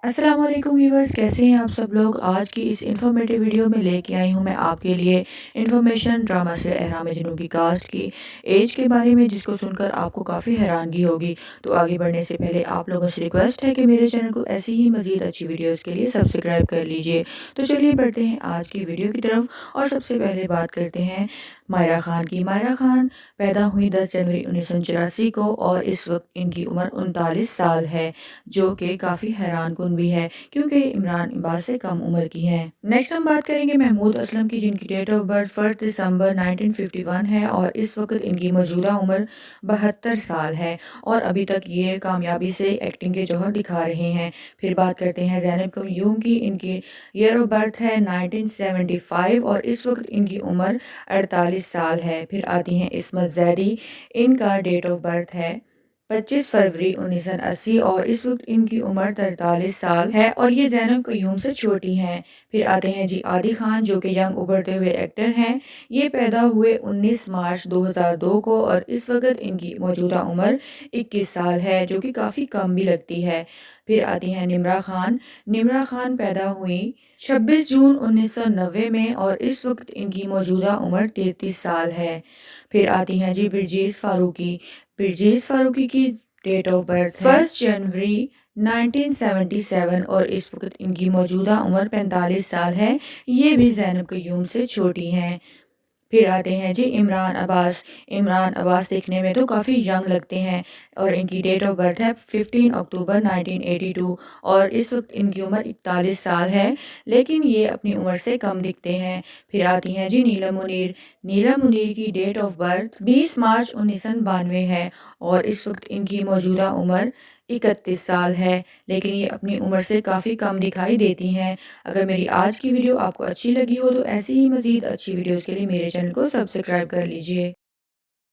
अस्सलाम वालेकुम व्यूवर्स, कैसे हैं आप सब लोग। आज की इस इन्फॉर्मेटिव वीडियो में लेके आई हूँ मैं आपके लिए इन्फॉर्मेशन ड्रामा से एहराम जुनून की कास्ट की एज के बारे में, जिसको सुनकर आपको काफ़ी हैरानगी होगी। तो आगे बढ़ने से पहले आप लोगों से रिक्वेस्ट है कि मेरे चैनल को ऐसी ही मज़ीद अच्छी वीडियोज़ के लिए सब्सक्राइब कर लीजिए। तो चलिए बढ़ते हैं आज की वीडियो की तरफ और सबसे पहले बात करते हैं मायरा खान की। मायरा खान पैदा हुई 10 जनवरी 1984 को और इस वक्त इनकी उम्र 39 साल है, जो कि काफ़ी हैरान कुन भी है क्योंकि इमरान इम्बाज से कम उम्र की हैं। नेक्स्ट हम बात करेंगे महमूद असलम की, जिनकी डेट ऑफ बर्थ 1 दिसंबर 1951 है और इस वक्त इनकी मौजूदा उम्र 72 साल है और अभी तक ये कामयाबी से एक्टिंग के जौहर दिखा रहे हैं। फिर बात करते हैं ज़ैनब कयूम की। इनकी ईयर ऑफ बर्थ है 1975 और इस वक्त इनकी उम्र 48 साल है। फिर आती हैं इस्मत ज़ैदी। इनका डेट ऑफ बर्थ है 25 फरवरी 1980 और इस वक्त इनकी उम्र 43 साल है और ये ज़ैनब कयूम से छोटी हैं। फिर आते हैं जी आदि खान, जो कि यंग उभरते हुए एक्टर हैं। ये पैदा हुए 19 मार्च 2002 को और इस वक्त इनकी मौजूदा उम्र 21 साल है, जो कि काफ़ी कम भी लगती है। फिर आती हैं निम्रा खान। निम्रा खान पैदा हुई 26 जून 1990 में और इस वक्त इनकी मौजूदा उम्र 33 साल है। फिर आती हैं जी बिरजीज़ फारूकी। बिरजीज़ फारूकी की डेट ऑफ बर्थ है 1 जनवरी 1977 और इस वक्त इनकी मौजूदा उम्र 45 साल है। ये भी ज़ैनब कयूम से छोटी हैं। फिर आते हैं जी इमरान अब्बास। इमरान अब्बास देखने में तो काफ़ी यंग लगते हैं और इनकी डेट ऑफ बर्थ है 15 अक्टूबर 1982 और इस वक्त इनकी उम्र 41 साल है, लेकिन ये अपनी उम्र से कम दिखते हैं। फिर आती हैं जी नीलम मुनीर। नीलम मुनीर की डेट ऑफ बर्थ 20 मार्च 1992 है और इस वक्त इनकी मौजूदा उम्र 31 साल है, लेकिन ये अपनी उम्र से काफ़ी कम दिखाई देती हैं। अगर मेरी आज की वीडियो आपको अच्छी लगी हो तो ऐसी ही मज़ीद अच्छी वीडियोज़ के लिए मेरे चैनल को सब्सक्राइब कर लीजिए।